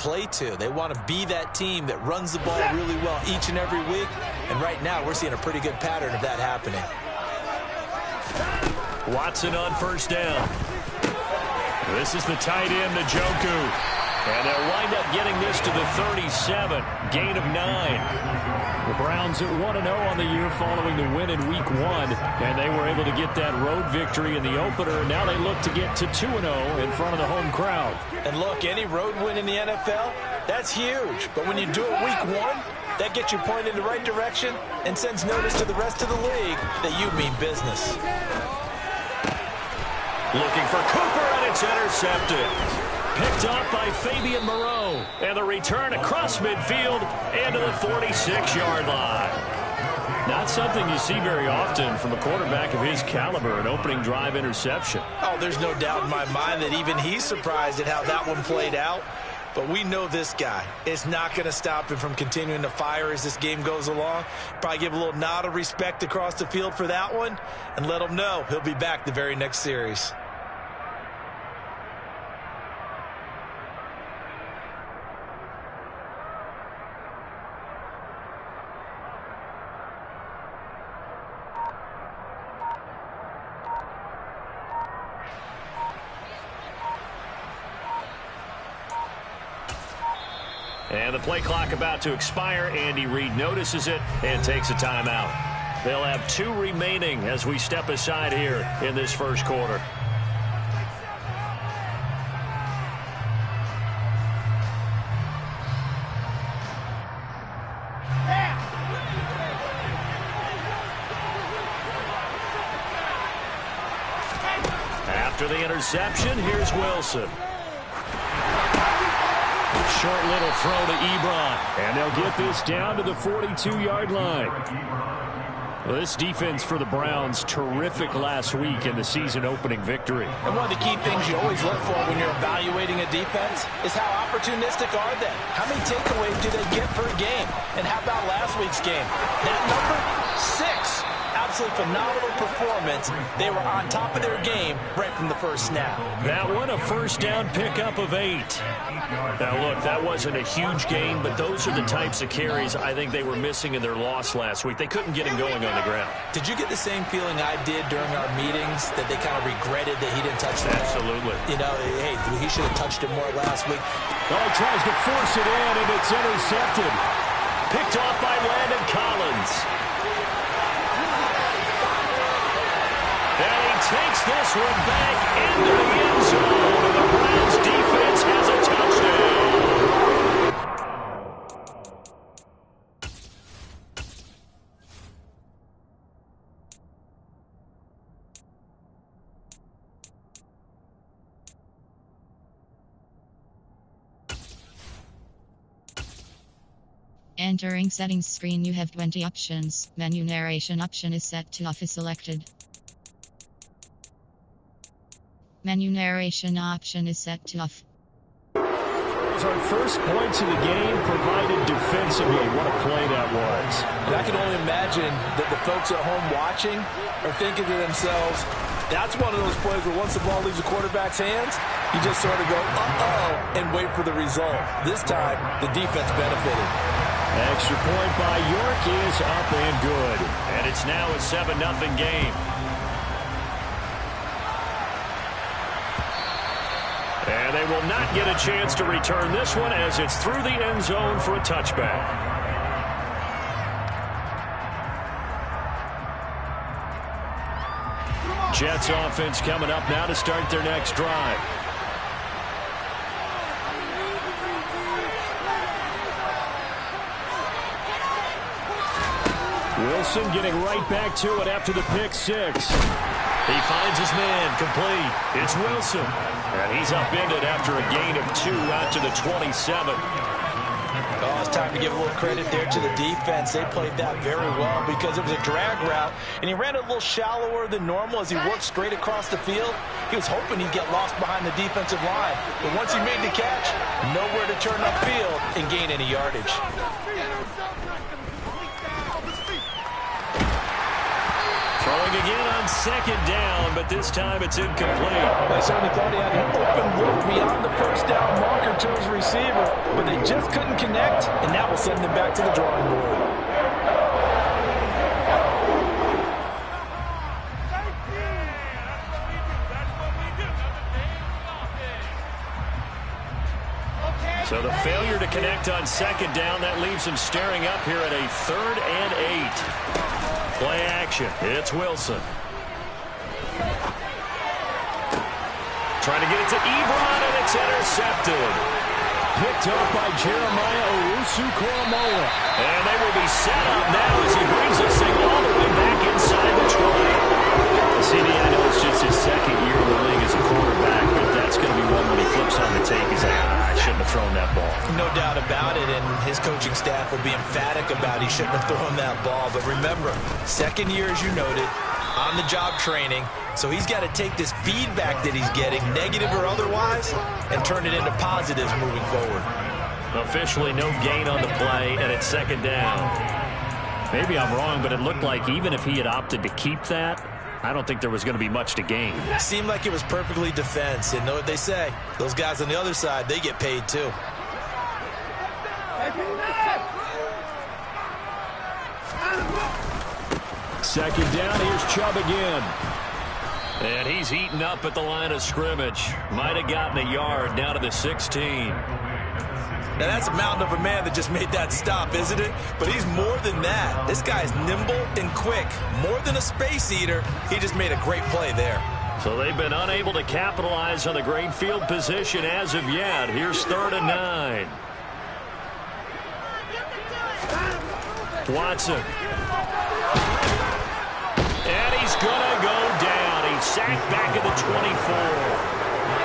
play to. They want to be that team that runs the ball really well each and every week. And right now, we're seeing a pretty good pattern of that happening. Watson on first down. This is the tight end, Njoku. And they'll wind up getting this to the 37. Gain of 9. The Browns at 1-0 on the year following the win in Week 1. And they were able to get that road victory in the opener. Now they look to get to 2-0 in front of the home crowd. And look, any road win in the NFL, that's huge. But when you do it Week 1, that gets you pointed in the right direction and sends notice to the rest of the league that you mean business. Looking for Cooper, and it's intercepted. Picked off by Fabian Moreau. And the return across midfield and to the 46-yard line. Not something you see very often from a quarterback of his caliber, an opening drive interception. Oh, there's no doubt in my mind that even he's surprised at how that one played out. But we know this guy is not going to stop him from continuing to fire as this game goes along. Probably give a little nod of respect across the field for that one and let him know he'll be back the very next series. And the play clock about to expire. Andy Reid notices it and takes a timeout. They'll have 2 remaining as we step aside here in this first quarter. After the interception, here's Wilson. Short little throw to Ebron. And they'll get this down to the 42-yard line. Well, this defense for the Browns, terrific last week in the season-opening victory. And one of the key things you always look for when you're evaluating a defense is how opportunistic are they? How many takeaways do they get per game? And how about last week's game? That number 6. Absolutely phenomenal performance. They were on top of their game right from the first snap. That one, a first down pickup of 8. Now, look, that wasn't a huge gain, but those are the types of carries I think they were missing in their loss last week. They couldn't get him going on the ground. Did you get the same feeling I did during our meetings, that they kind of regretted that he didn't touch the ball? Absolutely. You know, hey, he should have touched it more last week. Oh, he tries to force it in, and it's intercepted. Picked off by Landon Collins. And he takes this one back into the end zone, and the Browns defense has a touchdown. Entering settings screen, you have 20 options. Menu narration option is set to off is selected. Menu narration option is set to off. Our first points of the game provided defensively. What a play that was. And I can only imagine that the folks at home watching are thinking to themselves, that's one of those plays where once the ball leaves the quarterback's hands, you just sort of go, uh-oh, and wait for the result. This time, the defense benefited. Extra point by York is up and good. And it's now a 7-0 game. And they will not get a chance to return this one as it's through the end zone for a touchback. Jets offense coming up now to start their next drive. Wilson getting right back to it after the pick 6. He finds his man, complete. It's Wilson. And he's upended after a gain of 2 out to the 27. Oh, it's time to give a little credit there to the defense. They played that very well because it was a drag route, and he ran a little shallower than normal as he worked straight across the field. He was hoping he'd get lost behind the defensive line. But once he made the catch, nowhere to turn upfield and gain any yardage. Throwing again on second down, but this time it's incomplete. They certainly thought he had an open look beyond the first down marker to his receiver, but they just couldn't connect, and that will send them back to the drawing board. So the failure to connect on second down, that leaves him staring up here at a 3rd and 8. Play action. It's Wilson. Trying to get it to Ebron, and it's intercepted. Picked up by Jeremiah Owusu-Koramoah. And they will be set up now as he brings this thing all the way back inside the 20. CD, I know it's just his second year in the league as a quarterback, but that's going to be one when he flips on the tape. He's like, I shouldn't have thrown that ball. No doubt about it, and his coaching staff will be emphatic about he shouldn't have thrown that ball. But remember, second year, as you noted, on-the-job training, so he's got to take this feedback that he's getting, negative or otherwise, and turn it into positives moving forward. Officially no gain on the play, and it's second down. Maybe I'm wrong, but it looked like even if he had opted to keep that, I don't think there was going to be much to gain. It seemed like it was perfectly defense, and know what they say. Those guys on the other side, they get paid too. Second down, here's Chubb again. And he's eaten up at the line of scrimmage. Might have gotten a yard down to the 16. Now, that's a mountain of a man that just made that stop, isn't it? But he's more than that. This guy's nimble and quick. More than a space eater, he just made a great play there. So they've been unable to capitalize on the great field position as of yet. Here's 3rd and 9. Watson. And he's going to go down. He's sacked back at the 24.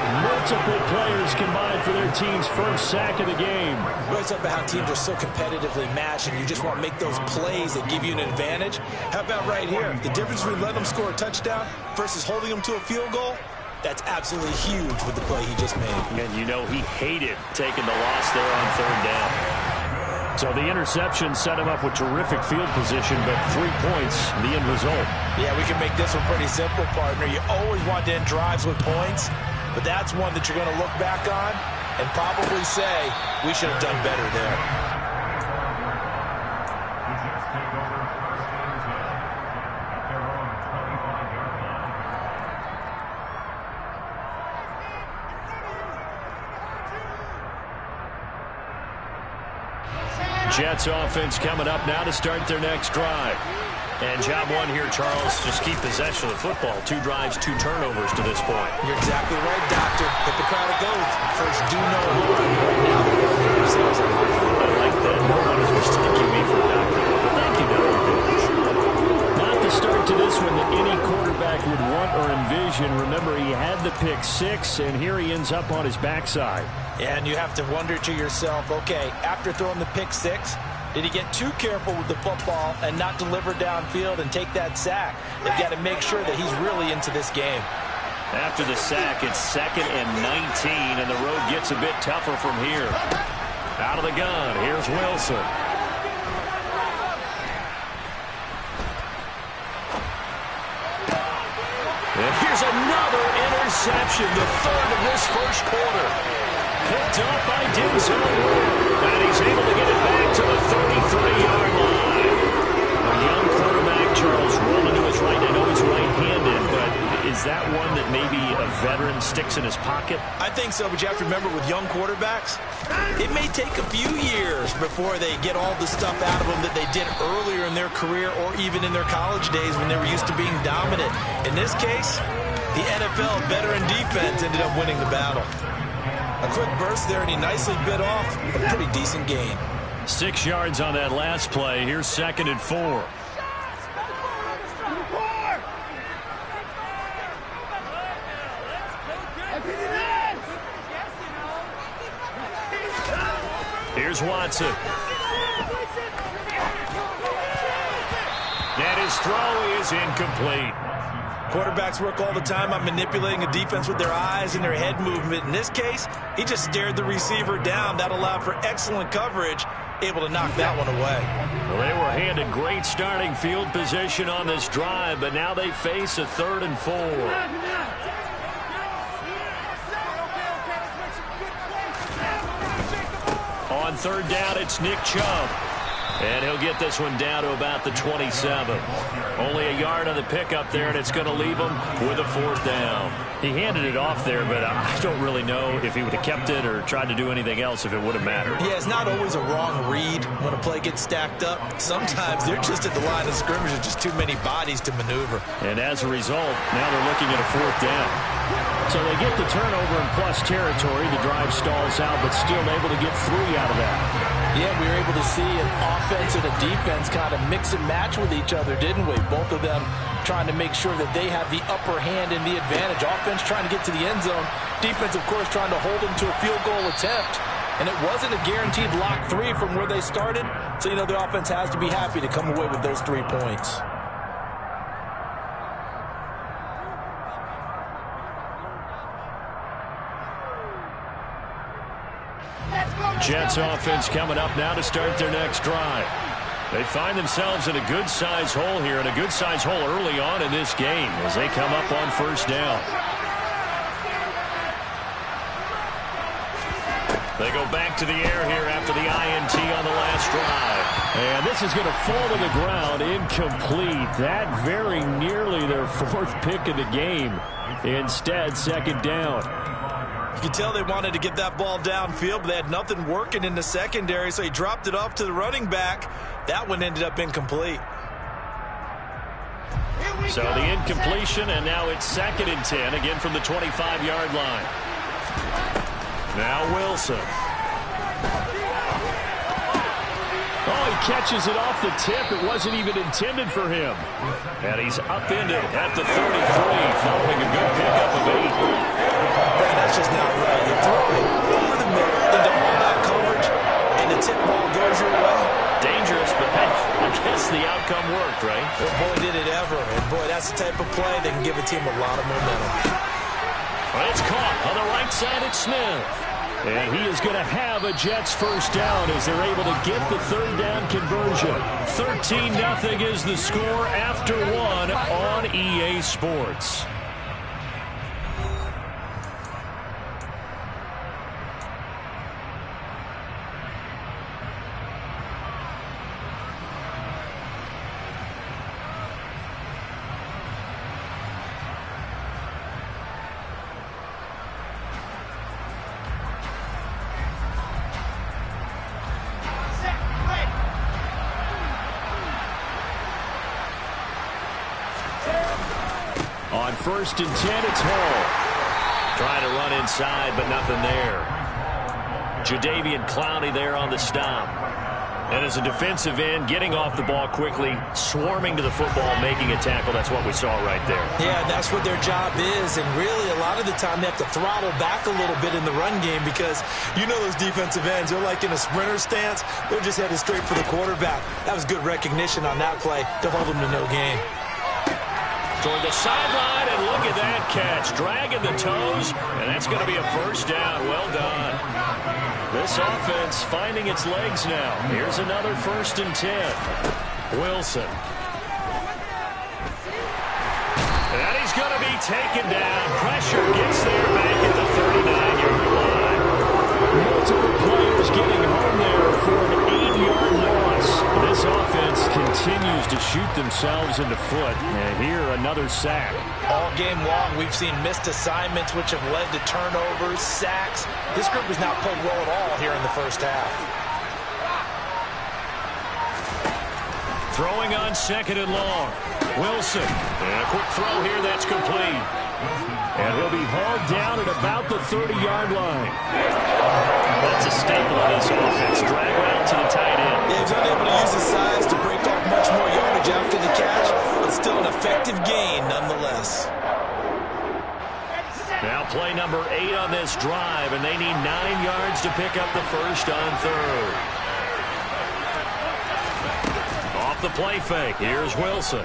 Multiple players combined for their team's first sack of the game. It's up about how teams are so competitively matched, and you just want to make those plays that give you an advantage. How about right here? The difference between letting them score a touchdown versus holding them to a field goal, that's absolutely huge with the play he just made. And you know he hated taking the loss there on 3rd down. So the interception set him up with terrific field position, but 3 points, the end result. Yeah, we can make this one pretty simple, partner. You always want to end drives with points. But that's one that you're going to look back on and probably say, we should have done better there. Jets offense coming up now to start their next drive. And job one here, Charles, just keep possession of the football. 2 drives, 2 turnovers to this point. You're exactly right, Doctor. Hippocratic oath. First, do no harm. Right now, they're themselves are harmful. I like that. No one is mistaking me for a doctor. But thank you, Doctor. Not the start to this one that any quarterback would want or envision. Remember, he had the pick 6, and here he ends up on his backside. And you have to wonder to yourself, okay, after throwing the pick 6, did he get too careful with the football and not deliver downfield and take that sack? They've got to make sure that he's really into this game. After the sack, it's 2nd and 19, and the road gets a bit tougher from here. Out of the gun, here's Wilson. And here's another interception, the 3rd of this first quarter. Picked up by Denzel Ward, and he's able to get it back to the 33-yard line. A young quarterback, Charles, rolling to his right. I know he's right-handed, but is that one that maybe a veteran sticks in his pocket? I think so, but you have to remember with young quarterbacks, it may take a few years before they get all the stuff out of them that they did earlier in their career or even in their college days when they were used to being dominant. In this case, the NFL veteran defense ended up winning the battle. A quick burst there, and he nicely bit off a pretty decent gain. 6 yards on that last play. Here's 2nd and 4. Here's Watson. And his throw is incomplete. Quarterbacks work all the time on manipulating a defense with their eyes and their head movement. In this case, he just stared the receiver down. That allowed for excellent coverage, able to knock that one away. Well, they were handed great starting field position on this drive, but now they face a 3rd and 4. On 3rd down, it's Nick Chubb. And he'll get this one down to about the 27. Only a yard on the pickup there, and it's going to leave him with a 4th down. He handed it off there, but I don't really know if he would have kept it or tried to do anything else if it would have mattered. Yeah, it's not always a wrong read when a play gets stacked up. Sometimes they're just at the line of scrimmage with just too many bodies to maneuver. And as a result, now they're looking at a 4th down. So they get the turnover in plus territory. The drive stalls out, but still able to get 3 out of that. Yeah, we were able to see an offense and a defense kind of mix and match with each other, didn't we? Both of them trying to make sure that they have the upper hand and the advantage. Offense trying to get to the end zone. Defense, of course, trying to hold them to a field goal attempt. And it wasn't a guaranteed lock 3 from where they started. So, the offense has to be happy to come away with those 3 points. Jets offense coming up now to start their next drive. They find themselves in a good-sized hole here, and a good-sized hole early on in this game as they come up on 1st down. They go back to the air here after the INT on the last drive. And this is going to fall to the ground, incomplete. That very nearly their 4th pick of the game. Instead, 2nd down. You could tell they wanted to get that ball downfield, but they had nothing working in the secondary, so he dropped it off to the running back. That one ended up incomplete. So the incompletion, and now it's 2nd and 10, again from the 25-yard line. Now Wilson. Oh, he catches it off the tip. It wasn't even intended for him. And he's upended at the 33, following a good pickup of 8. Man, that's just not right. You throw it over the middle into all that coverage, and the tip ball goes your way. Dangerous, but I guess the outcome worked, right? Well, boy, did it ever. And, boy, that's the type of play that can give a team a lot of momentum. Well, it's caught on the right side at Smith. And he is going to have a Jets 1st down as they're able to get the 3rd down conversion. 13-0 is the score after 1 on EA Sports. On 1st and 10, it's Hall. Trying to run inside, but nothing there. Jadeveon Clowney there on the stop. And as a defensive end, getting off the ball quickly, swarming to the football, making a tackle. That's what we saw right there. Yeah, that's what their job is. And really, a lot of the time, they have to throttle back a little bit in the run game because those defensive ends, they're like in a sprinter stance. They're just headed straight for the quarterback. That was good recognition on that play to hold them to no gain. Toward the sideline, and look at that catch. Dragging the toes, and that's going to be a 1st down. Well done. This offense finding its legs now. Here's another 1st and 10. Wilson. And he's going to be taken down. Pressure gets there back at the 39-yard line. Multiple players getting home there for an 8-yard loss. This offense continues to shoot themselves in the foot. And here, another sack. All game long, we've seen missed assignments, which have led to turnovers, sacks. This group has not played well at all here in the 1st half. Throwing on 2nd and long. Wilson. And a quick throw here that's complete. And he'll be hauled down at about the 30-yard line. That's a staple of this offense. Drag out to the tight end. Yeah, he's unable to use his size to break off much more yardage after the catch, but still an effective gain nonetheless. Now play number 8 on this drive, and they need 9 yards to pick up the 1st on 3rd. Off the play fake, here's Wilson.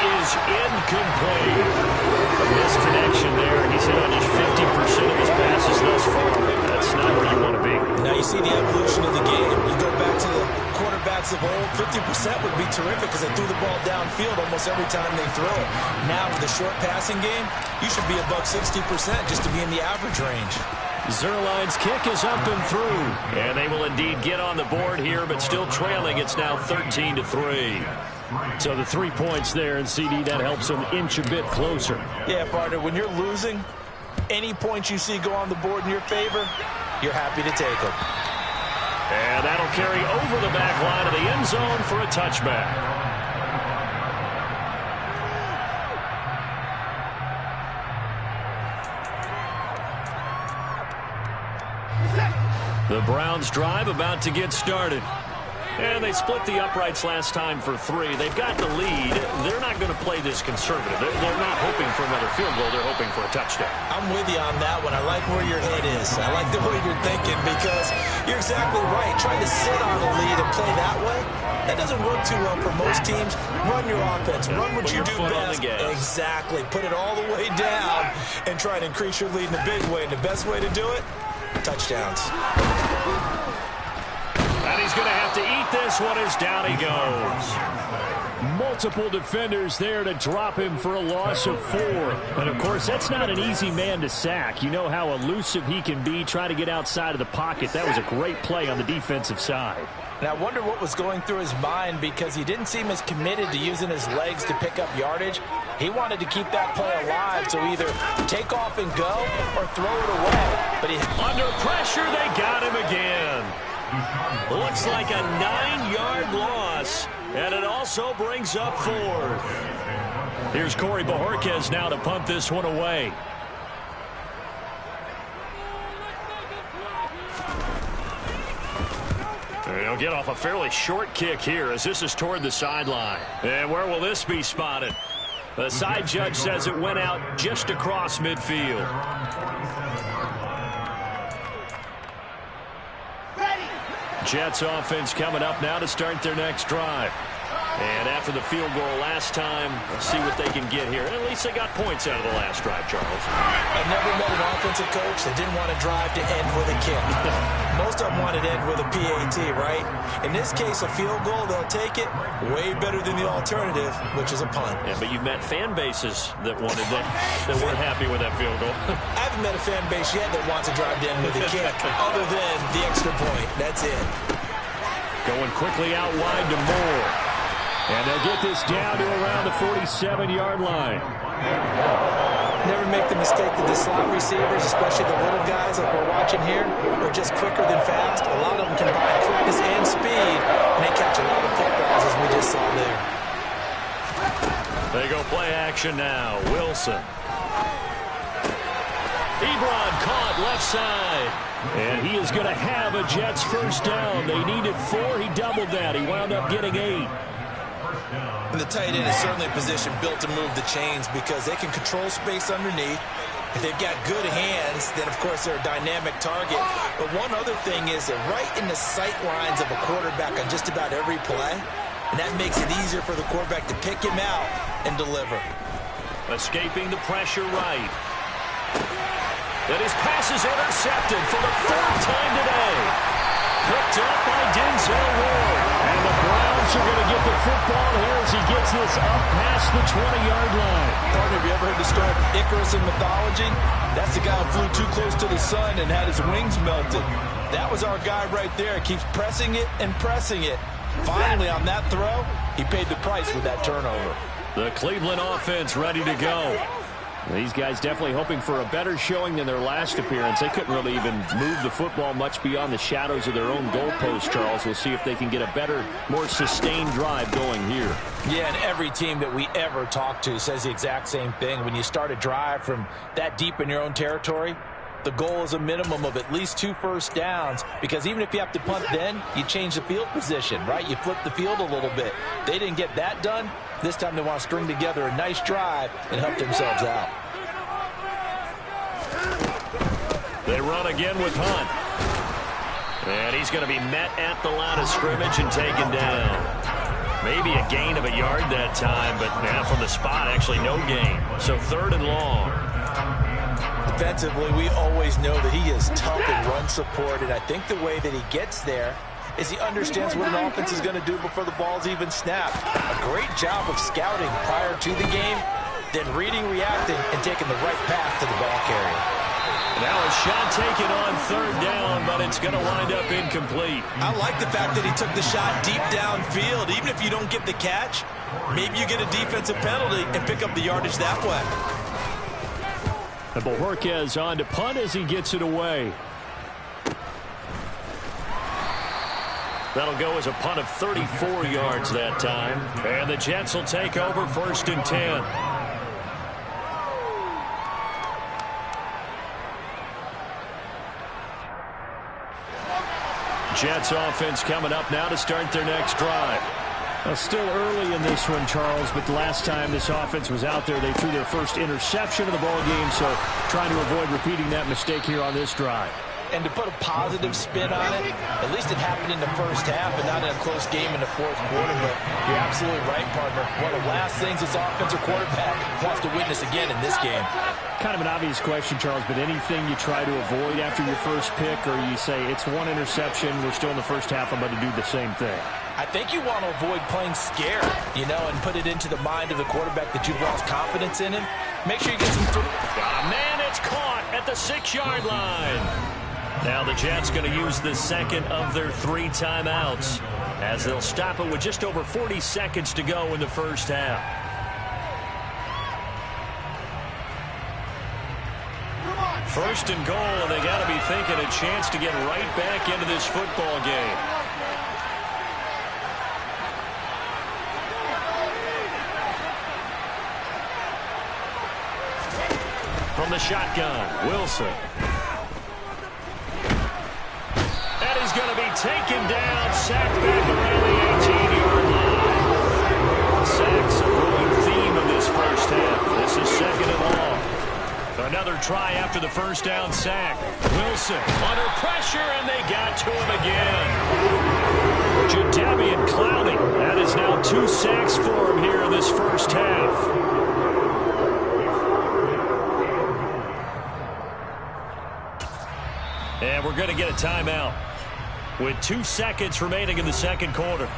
is incomplete. A misconnection there. He's hit on just 50% of his passes thus far. That's not where you want to be. Now you see the evolution of the game. You go back to the quarterbacks of old, 50% would be terrific because they threw the ball downfield almost every time they throw it. Now with the short passing game, you should be above 60% just to be in the average range. Zerline's kick is up and through. And they will indeed get on the board here, but still trailing. It's now 13-3. So the 3 points there, and CD, that helps them inch a bit closer. Yeah, partner, when you're losing, any points you see go on the board in your favor, you're happy to take them. And that'll carry over the back line of the end zone for a touchback. The Browns drive about to get started. And they split the uprights last time for 3. They've got the lead. They're not going to play this conservative. They're not hoping for another field goal. They're hoping for a touchdown. I'm with you on that one. I like where your head is. I like the way you're thinking because you're exactly right. Trying to sit on a lead and play that way, that doesn't work too well for most teams. Run your offense. Run what you do best. Exactly. Put it all the way down and try to increase your lead in a big way. And the best way to do it, touchdowns. And he's going to have to eat this one as down he goes. Multiple defenders there to drop him for a loss of 4. And, of course, that's not an easy man to sack. You know how elusive he can be, trying to get outside of the pocket. That was a great play on the defensive side. And I wonder what was going through his mind because he didn't seem as committed to using his legs to pick up yardage. He wanted to keep that play alive, so either take off and go or throw it away. But under pressure, they got him again. Looks like a 9-yard loss, and it also brings up 4th. Here's Corey Bojorquez now to punt this one away. He'll get off a fairly short kick here as this is toward the sideline. And where will this be spotted? The side judge says it went out just across midfield. Jets offense coming up now to start their next drive. And after the field goal last time, let's see what they can get here. At least they got points out of the last drive, Charles. I never met an offensive coach that didn't want to drive to end with a kick. Most of them wanted to end with a PAT, right? In this case, a field goal, they'll take it way better than the alternative, which is a punt. Yeah, but you've met fan bases that wanted that weren't happy with that field goal. I haven't met a fan base yet that wants to drive to end with a kick, other than the extra point. That's it. Going quickly out wide to Moore. And they'll get this down to around the 47-yard line. Never make the mistake that the slot receivers, especially the little guys like we're watching here, are just quicker than fast. A lot of them combine quickness and speed, and they catch a lot of footballs, as we just saw there. They go play action now. Wilson. Ebron caught left side. And he is going to have a Jets first down. They needed 4. He doubled that. He wound up getting 8. And the tight end is certainly a position built to move the chains because they can control space underneath. If they've got good hands, then, of course, they're a dynamic target. But one other thing is they're right in the sight lines of a quarterback on just about every play. And that makes it easier for the quarterback to pick him out and deliver. Escaping the pressure right. And his pass is intercepted for the 3rd time today. Picked up by Denzel Ward. And the Browns are going to get the football here as he gets this up past the 20-yard line. Partner, have you ever heard the story of Icarus in mythology? That's the guy who flew too close to the sun and had his wings melted. That was our guy right there. Keeps pressing it and pressing it. Finally, on that throw, he paid the price with that turnover. The Cleveland offense ready to go. These guys definitely hoping for a better showing than their last appearance. They couldn't really even move the football much beyond the shadows of their own goalpost, Charles. We'll see if they can get a better, more sustained drive going here. Yeah, and every team that we ever talk to says the exact same thing. When you start a drive from that deep in your own territory, the goal is a minimum of at least 2 first downs, because even if you have to punt then, you change the field position, right? You flip the field a little bit. They didn't get that done. This time they want to string together a nice drive and help themselves out. They run again with Hunt. And he's going to be met at the line of scrimmage and taken down. Maybe a gain of a yard that time, but from the spot, actually no gain. So 3rd and long. Defensively, we always know that he is tough and run support, and I think the way that he gets there is he understands what an offense is going to do before the ball's even snapped. A great job of scouting prior to the game, then reading, reacting, and taking the right path to the ball carrier. Now a shot taken on 3rd down, but it's going to wind up incomplete. I like the fact that he took the shot deep downfield. Even if you don't get the catch, maybe you get a defensive penalty and pick up the yardage that way. And Bojorquez on to punt as he gets it away. That'll go as a punt of 34 yards that time. And the Jets will take over 1st and 10. Jets offense coming up now to start their next drive. Well, still early in this one, Charles, but the last time this offense was out there, they threw their first interception of the ball game, so trying to avoid repeating that mistake here on this drive. And to put a positive spin on it, at least it happened in the first half and not in a close game in the 4th quarter. But you're absolutely right, partner. One of the last things this offensive quarterback wants to witness again in this game. Kind of an obvious question, Charles, but anything you try to avoid after your first pick, or you say it's one interception, we're still in the first half, I'm about to do the same thing? I think you want to avoid playing scared, and put it into the mind of the quarterback that you've lost confidence in him. Make sure you get some... Man, it's caught at the 6-yard line. Now the Jets going to use the second of their 3 timeouts as they'll stop it with just over 40 seconds to go in the first half. First and goal, and they got to be thinking a chance to get right back into this football game. From the shotgun, Wilson. Is going to be taken down, sacked back around the 18-yard line. Sacks a growing theme in this first half. This is 2nd and long. Another try after the first down sack. Wilson under pressure, and they got to him again. Jadavian Clowney. That is now 2 sacks for him here in this first half. And we're going to get a timeout with 2 seconds remaining in the 2nd quarter.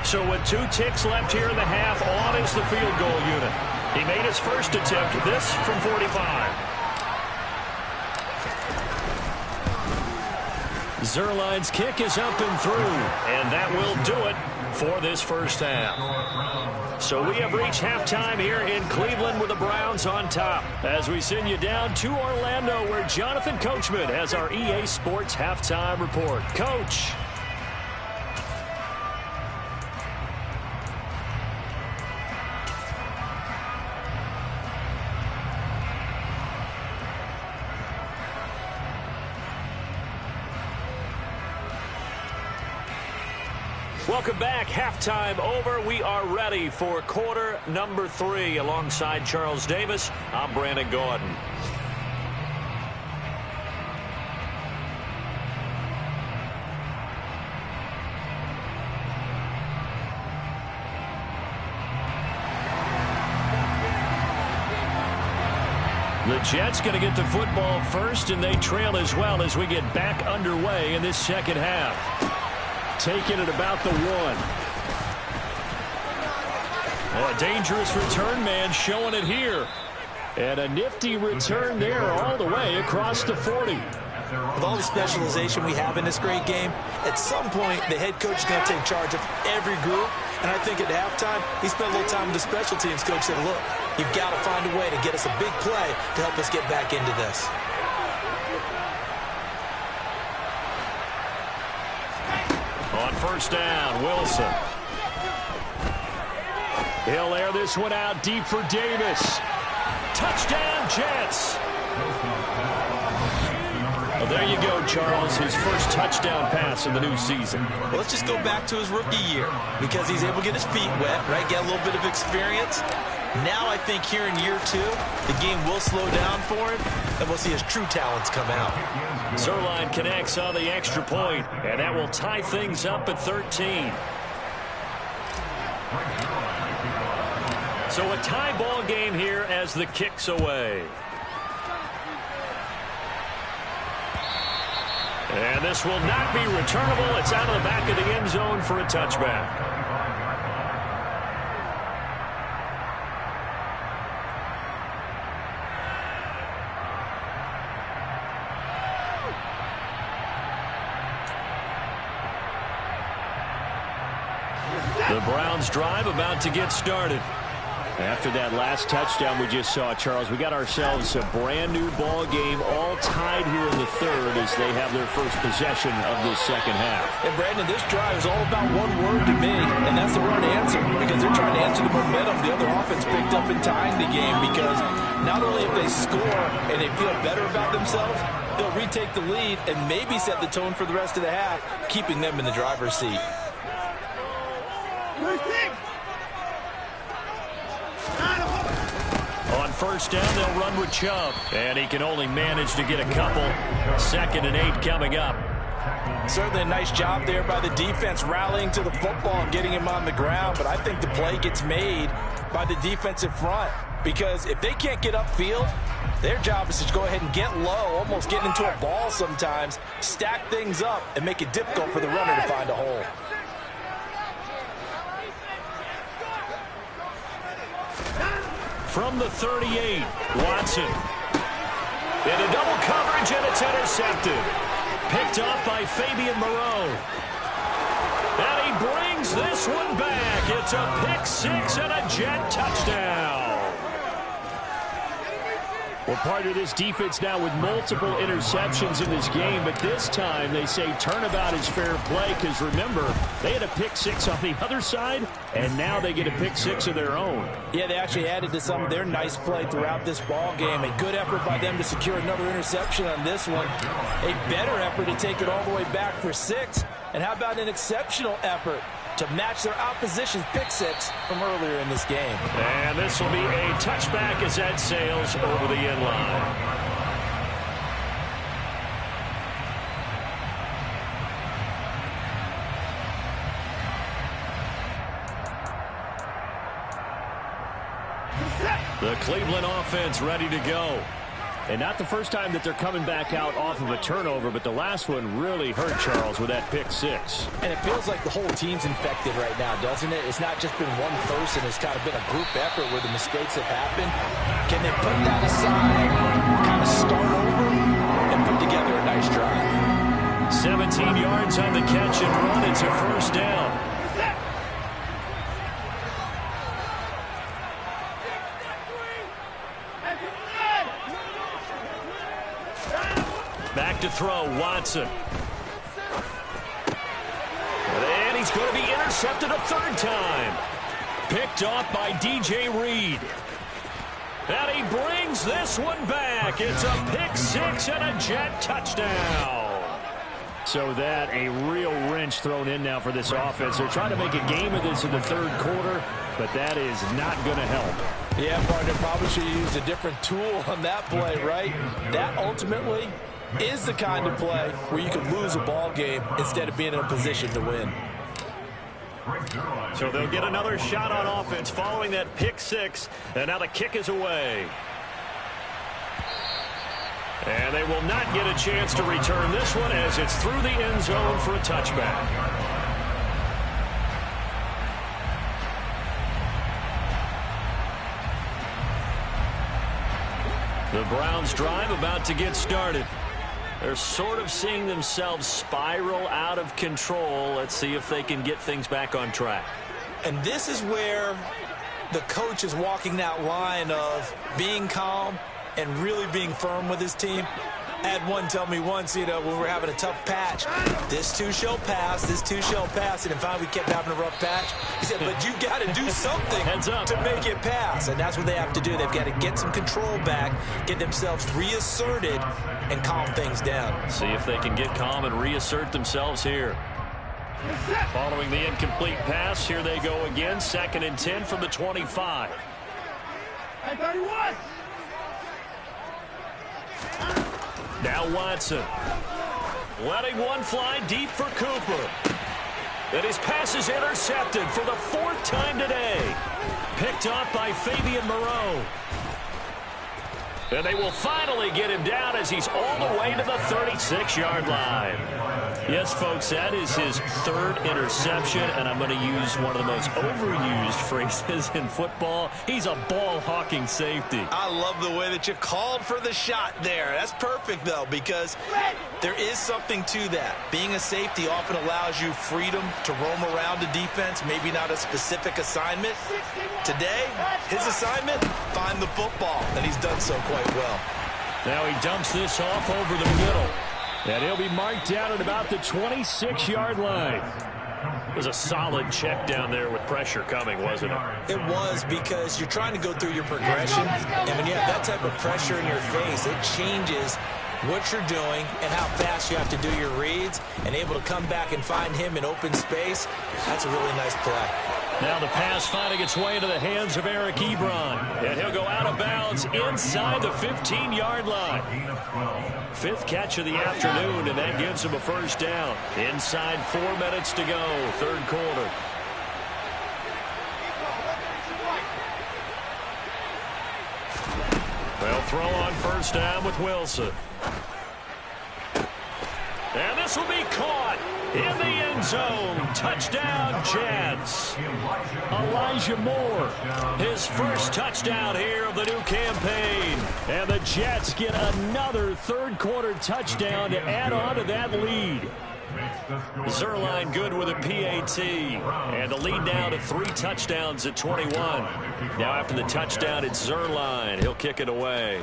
So with 2 ticks left here in the half, on is the field goal unit. He made his first attempt, this from 45. Zerline's kick is up and through, and that will do it for this first half. So we have reached halftime here in Cleveland with the Browns on top as we send you down to Orlando where Jonathan Coachman has our EA Sports halftime report. Coach. Welcome back. Halftime over. We are ready for quarter number 3. Alongside Charles Davis, I'm Brandon Gordon. The Jets going to get the football first, and they trail as well as we get back underway in this second half. Taking it about the 1. Oh, a dangerous return man showing it here. And a nifty return there all the way across the 40. With all the specialization we have in this great game, at some point the head coach is going to take charge of every group. And I think at halftime, he spent a little time with the special teams coach, said, look, you've got to find a way to get us a big play to help us get back into this. On first down, Wilson. He'll air this one out deep for Davis. Touchdown, Jets. Well, there you go, Charles. His first touchdown pass of the new season. Well, let's just go back to his rookie year because he's able to get his feet wet, right? Get a little bit of experience. Now I think here in year 2, the game will slow down for him, and we'll see his true talents come out. Zerline connects on the extra point, and that will tie things up at 13. So a tie ball game here as the kick's away. And this will not be returnable. It's out of the back of the end zone for a touchback. The Browns drive about to get started. After that last touchdown we just saw, Charles, we got ourselves a brand new ball game, all tied here in the third as they have their first possession of this second half. And Brandon, this drive is all about one word to me, and that's the word answer, because they're trying to answer the momentum the other offense picked up in tying the game, because not only if they score and they feel better about themselves, they'll retake the lead and maybe set the tone for the rest of the half, keeping them in the driver's seat. On first down, they'll run with Chubb. And he can only manage to get a couple. 2nd and 8 coming up. Certainly a nice job there by the defense rallying to the football and getting him on the ground. But I think the play gets made by the defensive front. Because if they can't get upfield, their job is to go ahead and get low, almost get into a ball sometimes, stack things up, and make it difficult for the runner to find a hole. From the 38, Watson. Into double coverage, and it's intercepted. Picked off by Fabian Moreau. And he brings this one back. It's a pick 6 and a Jet touchdown. Well, part of this defense now with multiple interceptions in this game, but this time they say turnabout is fair play because, remember, they had a pick 6 on the other side, and now they get a pick 6 of their own. Yeah, they actually added to some of their nice play throughout this ball game. A good effort by them to secure another interception on this one. A better effort to take it all the way back for 6. And how about an exceptional effort to match their opposition's pick 6 from earlier in this game. And this will be a touchback as that sails over the end line. The Cleveland offense ready to go. And not the first time that they're coming back out off of a turnover, but the last one really hurt Charles with that pick 6. And it feels like the whole team's infected right now, doesn't it? It's not just been one person. It's kind of been a group effort where the mistakes have happened. Can they put that aside, kind of start over, and put together a nice drive? 17 yards on the catch and run. It's a first down. Back to throw, Watson. And he's going to be intercepted a third time. Picked off by DJ Reed. And he brings this one back. It's a pick 6 and a Jet touchdown. So that a real wrench thrown in now for this offense. They're trying to make a game of this in the third quarter, but that is not going to help. Yeah, partner, probably should have used a different tool on that play, right? That ultimately is the kind of play where you can lose a ball game instead of being in a position to win. So they'll get another shot on offense following that pick 6, and now the kick is away. And they will not get a chance to return this one as it's through the end zone for a touchback. The Browns drive about to get started. They're sort of seeing themselves spiral out of control. Let's see if they can get things back on track. And this is where the coach is walking that line of being calm and really being firm with his team. I had one tell me once, when we're having a tough patch, this too shall pass, this too shall pass. And finally we kept having a rough patch. He said, but you got to do something to make it pass. And that's what they have to do. They've got to get some control back, get themselves reasserted, and calm things down. See if they can get calm and reassert themselves here. Following the incomplete pass, here they go again. 2nd and 10 from the 25. Now Watson. Letting one fly deep for Cooper. And his pass is intercepted for the 4th time today. Picked off by Fabian Moreau. And they will finally get him down as he's all the way to the 36-yard line. Yes, folks, that is his 3rd interception, and I'm going to use one of the most overused phrases in football. He's a ball-hawking safety. I love the way that you called for the shot there. That's perfect, though, because there is something to that. Being a safety often allows you freedom to roam around a defense, maybe not a specific assignment. Today, his assignment, find the football, and he's done so quite well. Now he dumps this off over the middle. And he'll be marked down at about the 26-yard line. It was a solid check down there with pressure coming, wasn't it? It was, because you're trying to go through your progression, and when you have that type of pressure in your face, it changes what you're doing and how fast you have to do your reads, and able to come back and find him in open space. That's a really nice play. Now the pass finding its way into the hands of Eric Ebron. And he'll go out of bounds inside the 15-yard line. 5th catch of the afternoon, and that gives him a 1st down. Inside 4 minutes to go, 3rd quarter. They'll throw on 1st down with Wilson. And this will be caught in the end zone. Touchdown, Jets. Elijah Moore, his 1st touchdown here of the new campaign. And the Jets get another 3rd quarter touchdown to add on to that lead. Zerline good with a PAT. And the lead now to 3 touchdowns at 21. Now after the touchdown, it's Zerline. He'll kick it away.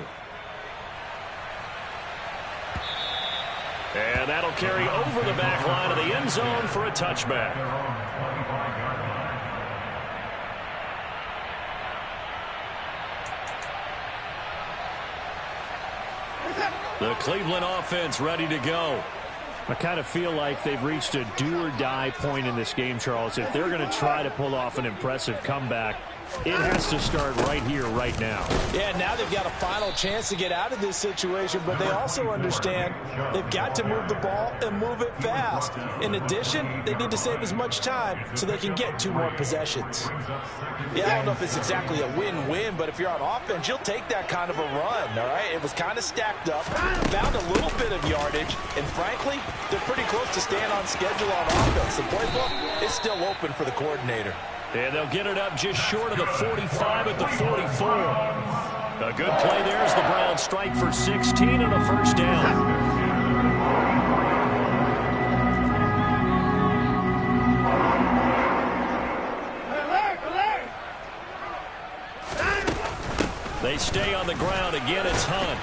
And that'll carry over the back line of the end zone for a touchback. The Cleveland offense ready to go. I kind of feel like they've reached a do-or-die point in this game, Charles. If they're going to try to pull off an impressive comeback, it has to start right here, right now. Yeah, now they've got a final chance to get out of this situation, but they also understand they've got to move the ball and move it fast. In addition, they need to save as much time so they can get 2 more possessions. Yeah, I don't know if it's exactly a win-win, but if you're on offense, you'll take that kind of a run, all right? It was kind of stacked up, found a little bit of yardage, and frankly, they're pretty close to staying on schedule on offense. The playbook is still open for the coordinator. And they'll get it up just short of the 45 at the 44. A good play there as the Browns strike for 16 and a 1st down. They stay on the ground. Again, it's Hunt.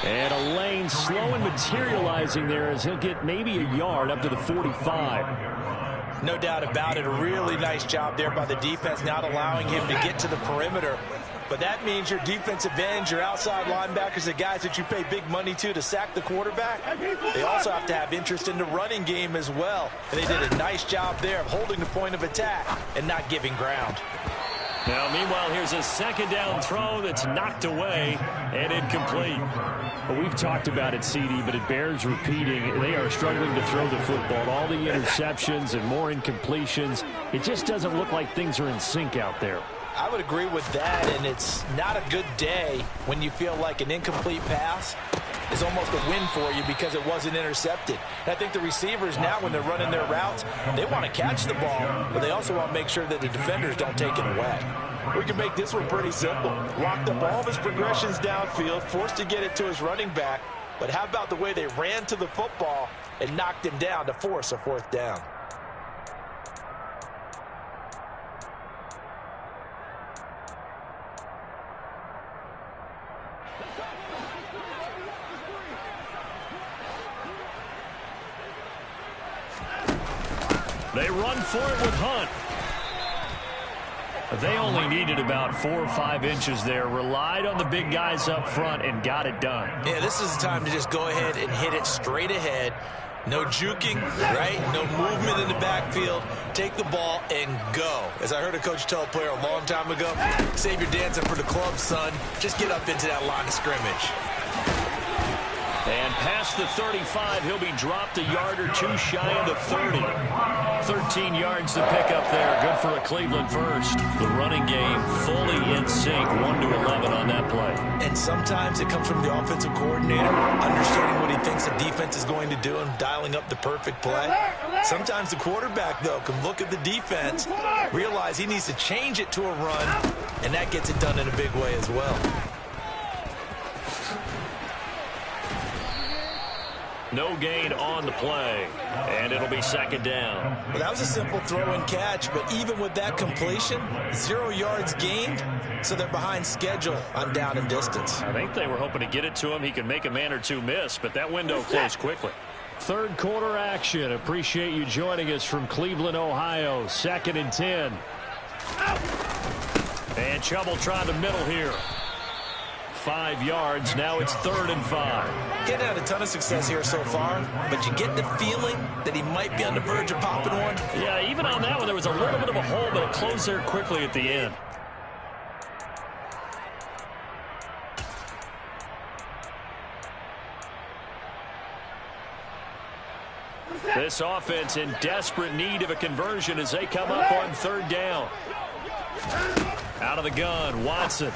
And a lane slow and materializing there as he'll get maybe a yard up to the 45. No doubt about it. A really nice job there by the defense, not allowing him to get to the perimeter. But that means your defensive ends, your outside linebackers, the guys that you pay big money to sack the quarterback, they also have to have interest in the running game as well. And they did a nice job there of holding the point of attack and not giving ground. Now, meanwhile, here's a 2nd down throw that's knocked away and incomplete. Well, we've talked about it, CD, but it bears repeating. They are struggling to throw the football. All the interceptions and more incompletions. It just doesn't look like things are in sync out there. I would agree with that, and it's not a good day when you feel like an incomplete pass is almost a win for you because it wasn't intercepted. And I think the receivers now, when they're running their routes, they want to catch the ball, but they also want to make sure that the defenders don't take it away. We can make this one pretty simple. Locked up all of his progressions downfield, forced to get it to his running back, but how about the way they ran to the football and knocked him down to force a 4th down? They run for it with Hunt. They only needed about 4 or 5 inches there, relied on the big guys up front, and got it done. Yeah, this is the time to just go ahead and hit it straight ahead. No juking, right? No movement in the backfield. Take the ball and go. As I heard a coach tell a player a long time ago, save your dancing for the club, son. Just get up into that line of scrimmage. And past the 35, he'll be dropped a yard or two shy of the 30. 13 yards to pick up there. Good for a Cleveland first. The running game fully in sync. 1-11 on that play. And sometimes it comes from the offensive coordinator, understanding what he thinks the defense is going to do and dialing up the perfect play. Sometimes the quarterback, though, can look at the defense, realize he needs to change it to a run, and that gets it done in a big way as well. No gain on the play, and it'll be second down. Well, that was a simple throw and catch, but even with that completion, 0 yards gained, so they're behind schedule on down and distance. I think they were hoping to get it to him. He could make a man or two miss, but that window closed quickly. Third quarter action. Appreciate you joining us from Cleveland, Ohio. 2nd and 10. And Chubb trying the middle here. 5 yards. Now it's 3rd and 5. Getting had a ton of success here so far, but you get the feeling that he might be on the verge of popping one. Yeah, even on that one, there was a little bit of a hole, but it closed there quickly at the end. This offense in desperate need of a conversion as they come up on 3rd down. Out of the gun, Watson.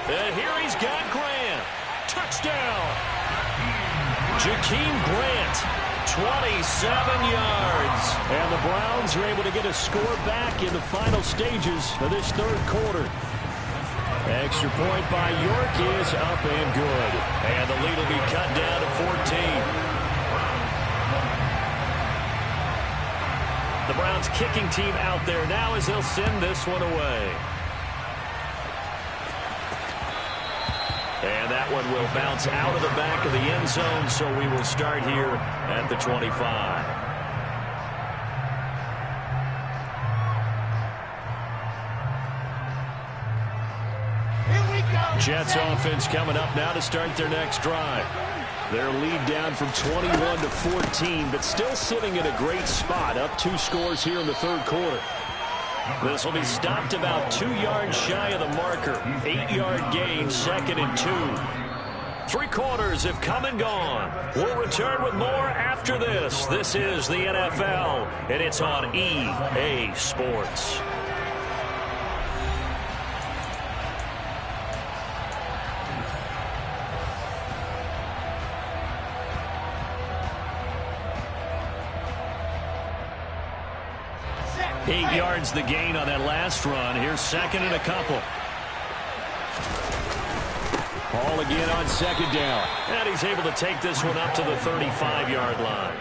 And here he's got Grant. Touchdown. Jakeem Grant, 27 yards. And the Browns are able to get a score back in the final stages of this 3rd quarter. Extra point by York is up and good. And the lead will be cut down to 14. The Browns kicking team out there now as they'll send this one away. And that one will bounce out of the back of the end zone, so we will start here at the 25. Jets offense coming up now to start their next drive. Their lead down from 21 to 14, but still sitting in a great spot, up 2 scores here in the 3rd quarter. This will be stopped about 2 yards shy of the marker. 8-yard gain, 2nd and 2. 3 quarters have come and gone. We'll return with more after this. This is the NFL, and it's on EA Sports. Eight yards the gain on that last run. Here's 2nd and a couple. Ball again on 2nd down. And he's able to take this one up to the 35-yard line.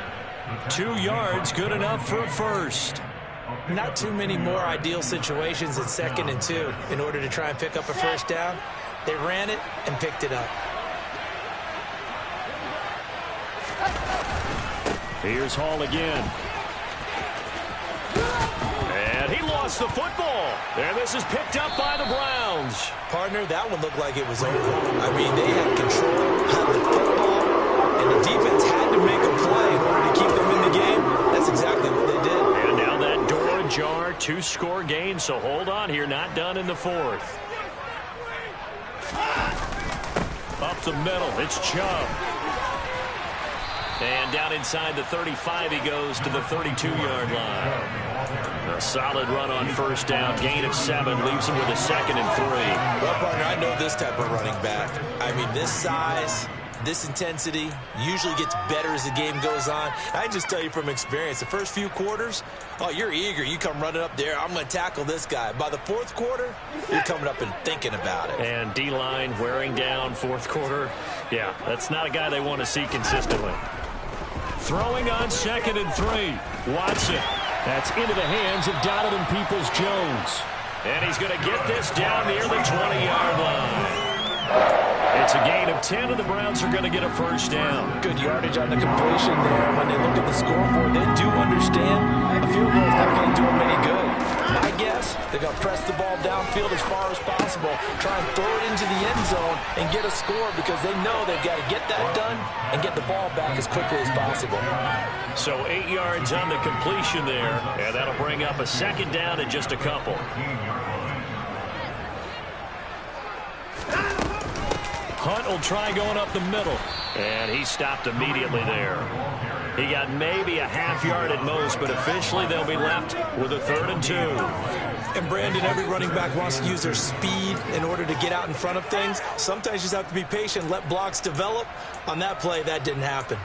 2 yards, good enough for a first. Not too many more ideal situations at 2nd and 2 in order to try and pick up a first down. They ran it and picked it up. Here's Hall again. And he lost the football. And this is picked up by the Browns. Partner, that one looked like it was over. I mean, they had control, had the football, and the defense had to make a play in order to keep them in the game. That's exactly what they did. And now that door ajar, 2-score game, so hold on here, not done in the 4th. Up the middle, it's Chubb. And down inside the 35, he goes to the 32-yard line. A solid run on first down. Gain of 7 leaves him with a 2nd and 3. Well, partner, I know this type of running back. I mean, this size, this intensity usually gets better as the game goes on. I can just tell you from experience, the first few quarters, oh, you're eager. You come running up there. I'm going to tackle this guy. By the 4th quarter, you're coming up and thinking about it. And D-line wearing down 4th quarter. Yeah, that's not a guy they want to see consistently. Throwing on 2nd and 3. Watson. That's into the hands of Donovan Peoples-Jones. And he's going to get this down near the 20-yard line. It's a gain of 10, and the Browns are going to get a first down. Good yardage on the completion there. When they look at the scoreboard, they do understand a field goal is not going to do them any good. My guess, this. They're going to press the ball downfield as far as possible, try and throw it into the end zone and get a score because they know they've got to get that done and get the ball back as quickly as possible. So 8 yards on the completion there, and that'll bring up a second down and just a couple. Hunt will try going up the middle, and he stopped immediately there. He got maybe a half yard at most, but officially they'll be left with a 3rd and 2. And Brandon, every running back wants to use their speed in order to get out in front of things. Sometimes you just have to be patient, let blocks develop. On that play, that didn't happen.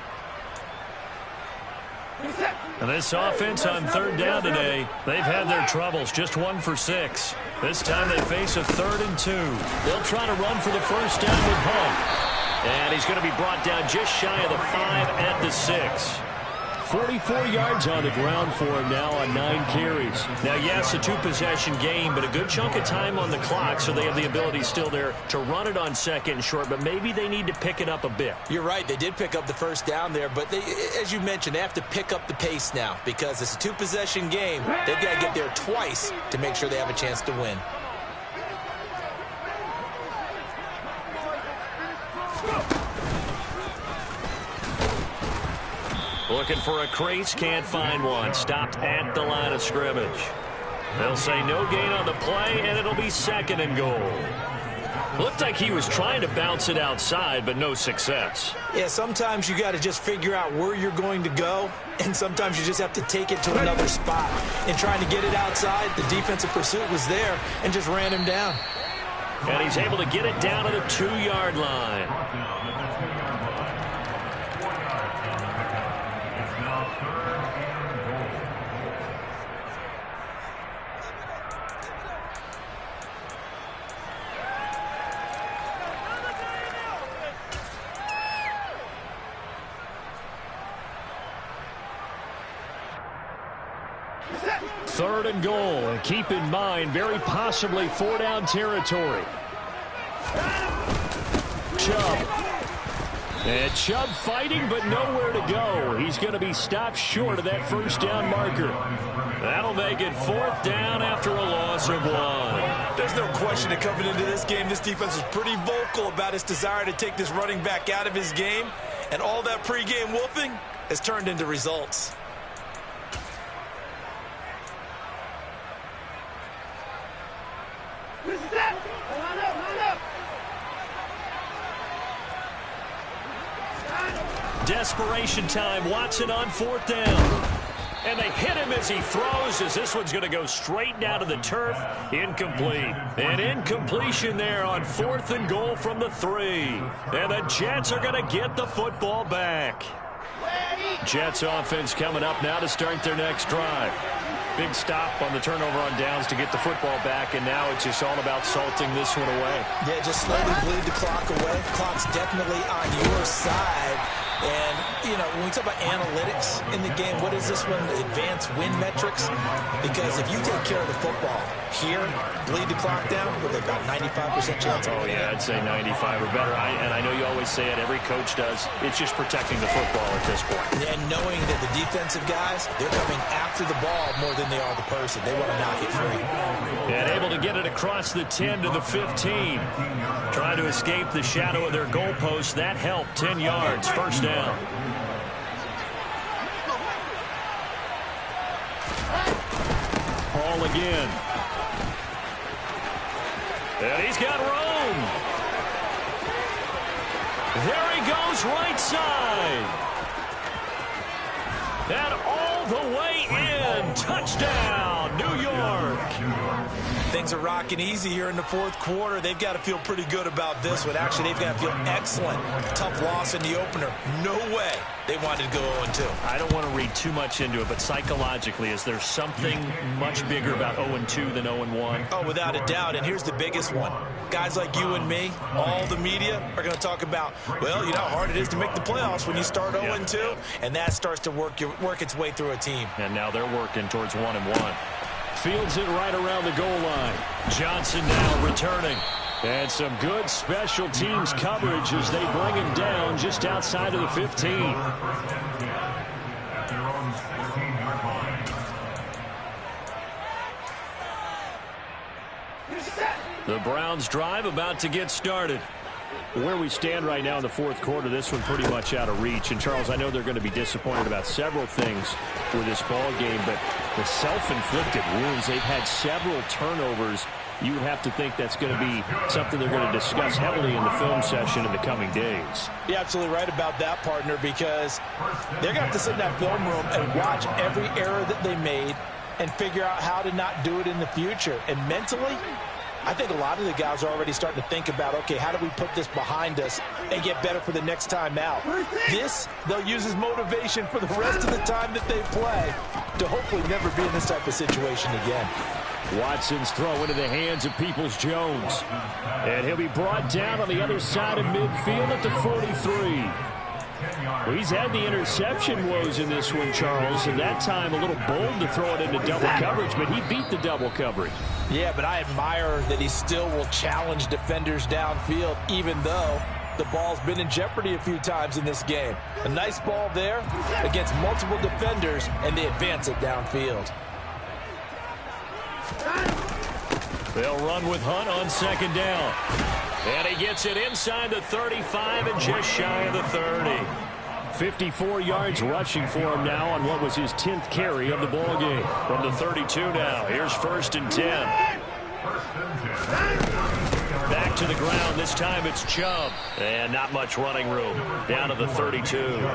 And this offense on 3rd down today, they've had their troubles, just 1 for 6. This time they face a 3rd and 2. They'll try to run for the first down with Hunt. And he's going to be brought down just shy of the 5 at the 6. 44 yards on the ground for him now on 9 carries. Now, yes, a 2-possession game, but a good chunk of time on the clock, so they have the ability still there to run it on 2nd and short, but maybe they need to pick it up a bit. You're right. They did pick up the first down there, but they, as you mentioned, they have to pick up the pace now because it's a 2-possession game. They've got to get there twice to make sure they have a chance to win. Looking for a crease, can't find one. Stopped at the line of scrimmage. They'll say no gain on the play, and it'll be 2nd and goal. Looked like he was trying to bounce it outside, but no success. Yeah, sometimes you got to just figure out where you're going to go, and sometimes you just have to take it to another spot. In trying to get it outside, the defensive pursuit was there and just ran him down. And he's able to get it down to the 2-yard line. Third and goal, and keep in mind, very possibly 4-down territory. Chubb. And Chubb fighting, but nowhere to go. He's going to be stopped short of that first down marker. That'll make it 4th down after a loss of 1. There's no question that coming into this game, this defense was pretty vocal about its desire to take this running back out of his game, and all that pregame wolfing has turned into results. Desperation time. Watson on 4th down. And they hit him as he throws, as this one's going to go straight down to the turf. Incomplete. An incompletion there on 4th and goal from the 3. And the Jets are going to get the football back. Jets offense coming up now to start their next drive. Big stop on the turnover on downs to get the football back, and now it's just all about salting this one away. Yeah, just slowly bleed the clock away. Clock's definitely on your side. And, you know, when we talk about analytics in the game, what is this one? Advanced win metrics? Because if you take care of the football here, bleed the clock down, with about 95% chance of winning. Yeah, I'd say 95 or better. And I know you always say it, every coach does. It's just protecting the football at this point. And knowing that the defensive guys, they're coming after the ball more than they are the person. They want to knock it free. And able to get it across the 10 to the 15. Trying to escape the shadow of their goalpost. That helped. 10 yards. First down. Hall again. And he's got room. There he goes, right side. And all the way in. Touchdown, New York. Things are rocking easy here in the 4th quarter. They've got to feel pretty good about this one. Actually, they've got to feel excellent. Tough loss in the opener. No way they wanted to go 0-2. I don't want to read too much into it, but psychologically, is there something much bigger about 0-2 than 0-1? Oh, without a doubt. And here's the biggest one. Guys like you and me, all the media are going to talk about, well, you know how hard it is to make the playoffs when you start 0-2. And that starts to work its way through a team. And now they're working towards 1-1. Fields it right around the goal line. Johnson now returning. And some good special teams coverage as they bring him down just outside of the 15. The Browns drive about to get started. Where we stand right now in the fourth quarter, this one pretty much out of reach. And, Charles, I know they're going to be disappointed about several things with this ball game, but the self-inflicted wounds, they've had several turnovers. You would have to think that's going to be something they're going to discuss heavily in the film session in the coming days. You're absolutely right about that, partner, because they're going to have to sit in that film room and watch every error that they made and figure out how to not do it in the future. And mentally, I think a lot of the guys are already starting to think about, okay, how do we put this behind us and get better for the next time out? This, they'll use as motivation for the rest of the time that they play to hopefully never be in this type of situation again. Watson's throw into the hands of Peoples-Jones. And he'll be brought down on the other side of midfield at the 43. Well, he's had the interception woes in this one, Charles, and that time a little bold to throw it into double coverage, but he beat the double coverage. Yeah, but I admire that he still will challenge defenders downfield, even though the ball's been in jeopardy a few times in this game. A nice ball there against multiple defenders, and they advance it downfield. They'll run with Hunt on second down. And he gets it inside the 35 and just shy of the 30. 54 yards rushing for him now on what was his 10th carry of the ball game. From the 32 now, here's 1st and 10. Back to the ground, this time it's Chubb. And not much running room, down to the 32.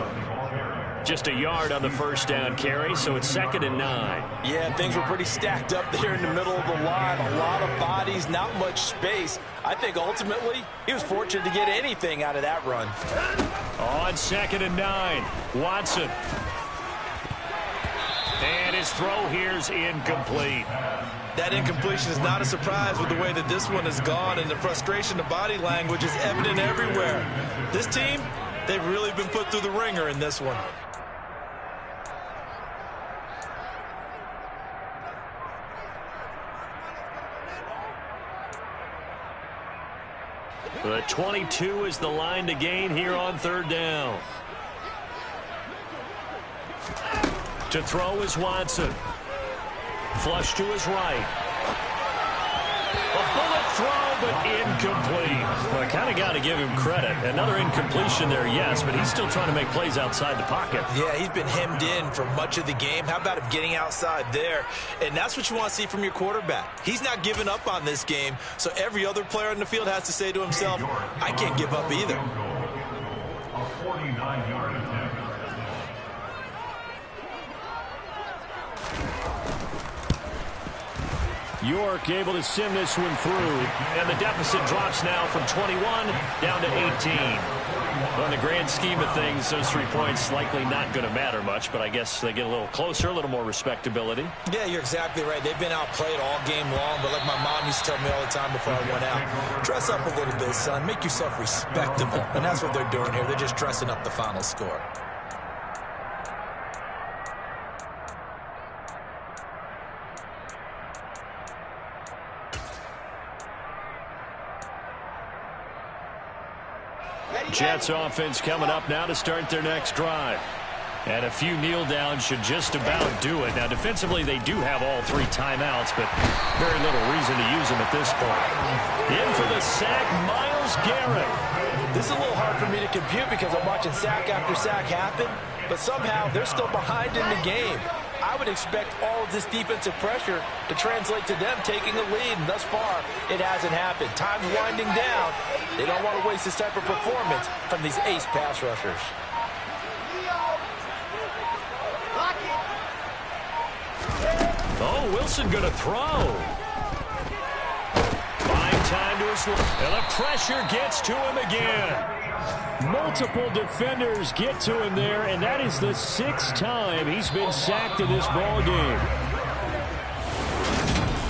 Just a yard on the first down carry, so it's 2nd and 9. Yeah, things were pretty stacked up there in the middle of the line. A lot of bodies, not much space. I think ultimately he was fortunate to get anything out of that run. On 2nd and 9, Watson. And his throw here's incomplete. That incompletion is not a surprise with the way that this one has gone, and the frustration, the body language is evident everywhere. This team, they've really been put through the ringer in this one. The 22 is the line to gain here on 3rd down. To throw is Watson. Flush to his right. A bullet throw, but incomplete. Well, I kind of got to give him credit. Another incompletion there, yes, but he's still trying to make plays outside the pocket. Yeah, he's been hemmed in for much of the game. How about him getting outside there? And that's what you want to see from your quarterback. He's not giving up on this game, so every other player in the field has to say to himself, I can't give up either. A 49-yard attempt. York able to send this one through. And the deficit drops now from 21 down to 18. Well, in the grand scheme of things, those 3 points likely not going to matter much, but I guess they get a little closer, a little more respectability. Yeah, you're exactly right. They've been outplayed all game long, but like my mom used to tell me all the time before I went out, dress up a little bit, son. Make yourself respectable. And that's what they're doing here. They're just dressing up the final score. Jets offense coming up now to start their next drive. And a few kneel downs should just about do it. Now, defensively, they do have all 3 timeouts, but very little reason to use them at this point. In for the sack, Myles Garrett. This is a little hard for me to compute because I'm watching sack after sack happen, but somehow they're still behind in the game. I would expect all of this defensive pressure to translate to them taking a lead, and thus far, it hasn't happened. Time's winding down. They don't want to waste this type of performance from these ace pass rushers. Oh, Wilson going to throw. Fine time to his left. And the pressure gets to him again. Multiple defenders get to him there, and that is the 6th time he's been sacked in this ball game.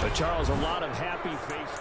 But Charles, a lot of happy faces.